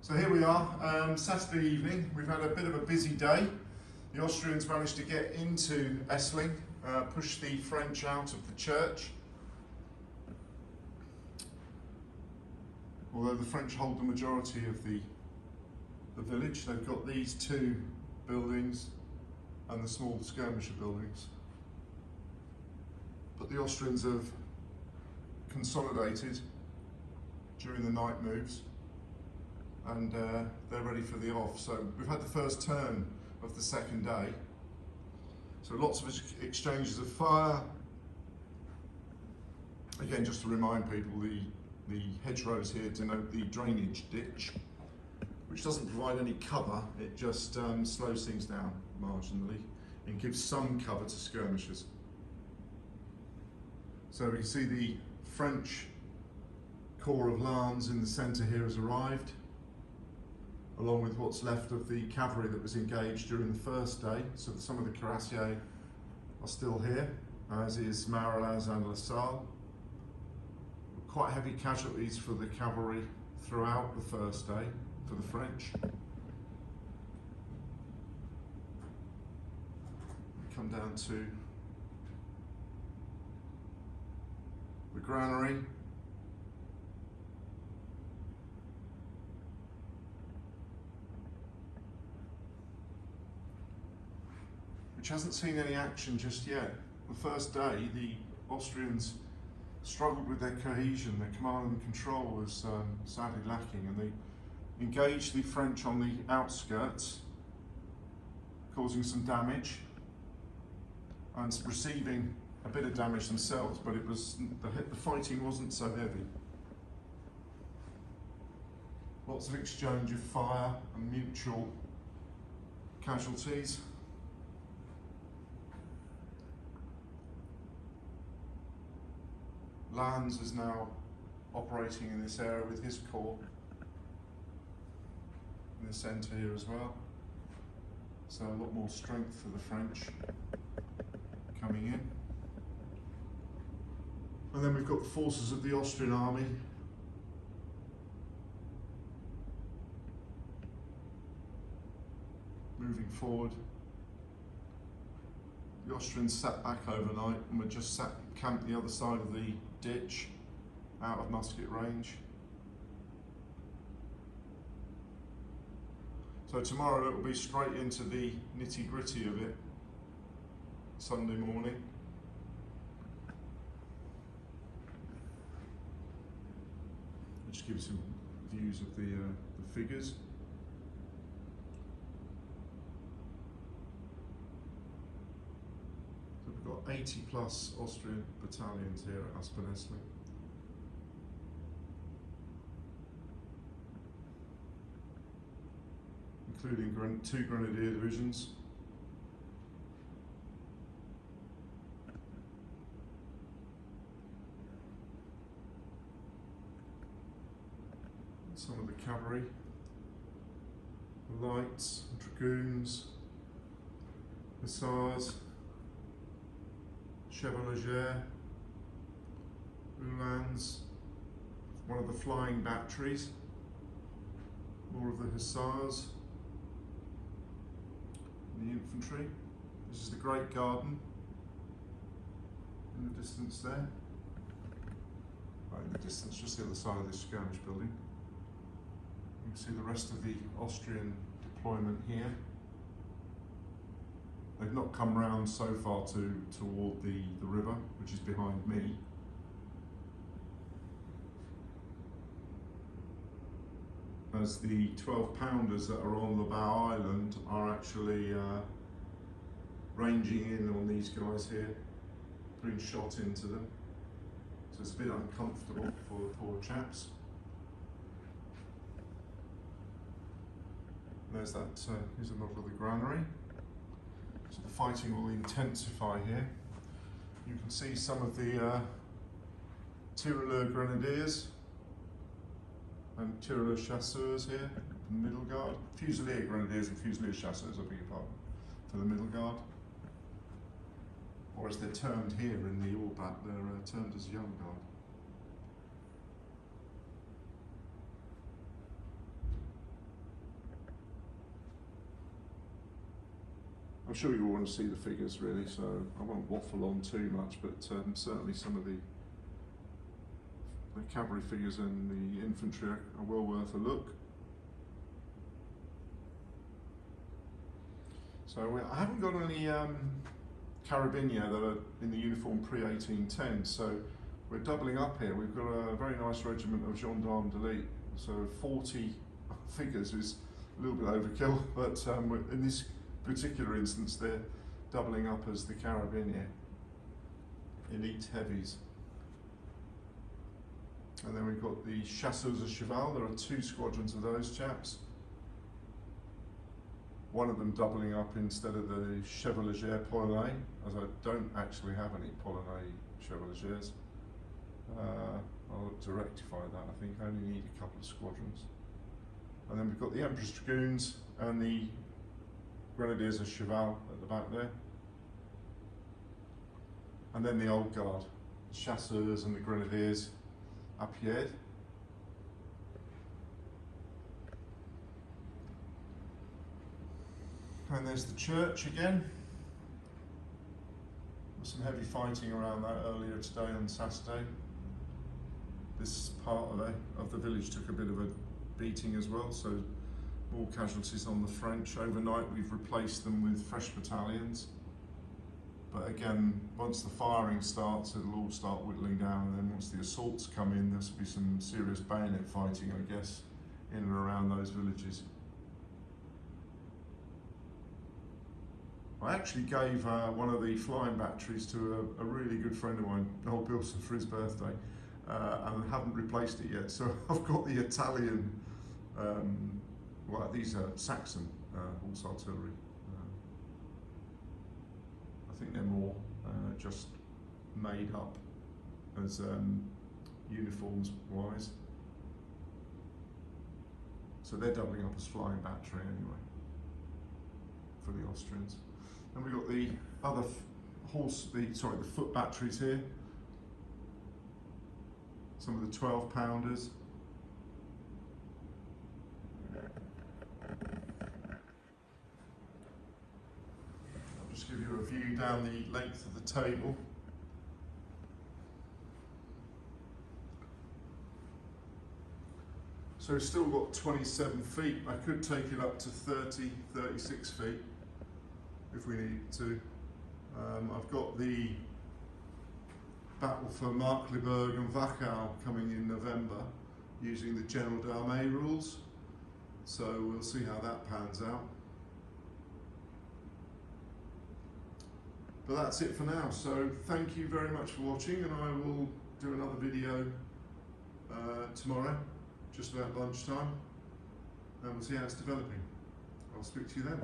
So here we are, Saturday evening. We've had a bit of a busy day. The Austrians managed to get into Essling, push the French out of the church. Although the French hold the majority of the village, they've got these two buildings and the small skirmisher buildings. But the Austrians have consolidated during the night moves, and they're ready for the off. So we've had the first turn of the second day. So lots of exchanges of fire. Again, just to remind people, the hedgerows here denote the drainage ditch, which doesn't provide any cover. It just slows things down marginally and gives some cover to skirmishers. So we can see the French corps of Lannes in the centre here has arrived, along with what's left of the cavalry that was engaged during the first day. So some of the cuirassiers are still here, as is Marelaz and La Salle. Quite heavy casualties for the cavalry throughout the first day for the French. Come down to the granary. Which hasn't seen any action just yet. The first day, the Austrians struggled with their cohesion. Their command and control was sadly lacking, and they engaged the French on the outskirts, causing some damage and receiving a bit of damage themselves, but the fighting wasn't so heavy. Lots of exchange of fire and mutual casualties. Lannes is now operating in this area with his corps in the centre here as well. So a lot more strength for the French coming in. And then we've got the forces of the Austrian army moving forward. The Austrians sat back overnight and were just camped the other side of the ditch, out of musket range. So tomorrow it will be straight into the nitty-gritty of it, Sunday morning. I'll just give you some views of the figures. We've got 80 plus Austrian battalions here at Aspern Essling. Including two grenadier divisions. Some of the cavalry, the lights, dragoons, hussars, Chevalier, Uhlans, one of the flying batteries, more of the hussars, and the infantry. This is the Great Garden in the distance there. Right in the distance, just the other side of this skirmish building. You can see the rest of the Austrian deployment here. They've not come round so far toward the river, which is behind me. As the 12-pounders that are on the Bow Island are actually ranging in on these guys here, putting shot into them. So it's a bit uncomfortable for the poor chaps. There's that, here's a model of the granary. So the fighting will intensify here. You can see some of the Tirailleur Grenadiers and Tirailleur Chasseurs here, the middle guard. Fusilier Grenadiers and Fusilier Chasseurs, I beg your pardon, for the middle guard. Or as they're termed here in the All-Back, they're termed as Young Guard. I'm sure you all want to see the figures really, so I won't waffle on too much, but certainly some of the cavalry figures and the infantry are well worth a look. So I haven't got any carabiniers that are in the uniform pre-1810, so we're doubling up here. We've got a very nice regiment of gendarmes d'élite, so 40 figures is a little bit overkill, but in this particular instance they're doubling up as the carabiniers, elite heavies. And then we've got the chasseurs à cheval. There are 2 squadrons of those chaps. One of them doubling up instead of the chevalier polonais, as I don't actually have any polonais chevaliers. I'll look to rectify that. I think I only need a couple of squadrons. And then we've got the Empress Dragoons and the Grenadiers of Cheval at the back there. And then the Old Guard, the Chasseurs and the Grenadiers à pied. And there's the church again. There's some heavy fighting around that earlier today on Saturday. This part of the village took a bit of a beating as well, so more casualties on the French. Overnight we've replaced them with fresh battalions. But again, once the firing starts, it'll all start whittling down, and then once the assaults come in, there'll be some serious bayonet fighting, I guess, in and around those villages. I actually gave one of the flying batteries to a really good friend of mine, Noel Bilson, for his birthday, and haven't replaced it yet. So I've got the Italian, well, these are Saxon horse artillery. I think they're more just made up as uniforms wise. So they're doubling up as flying battery anyway for the Austrians. And we've got the other the foot batteries here. Some of the 12-pounders. I'll just give you a view down the length of the table. So we've still got 27 feet. I could take it up to 30, 36 feet if we need to. I've got the battle for Markkleeberg and Wachau coming in November using the General d'Armée rules. So we'll see how that pans out. But that's it for now. So thank you very much for watching, and I will do another video tomorrow, just about lunchtime, and we'll see how it's developing. I'll speak to you then.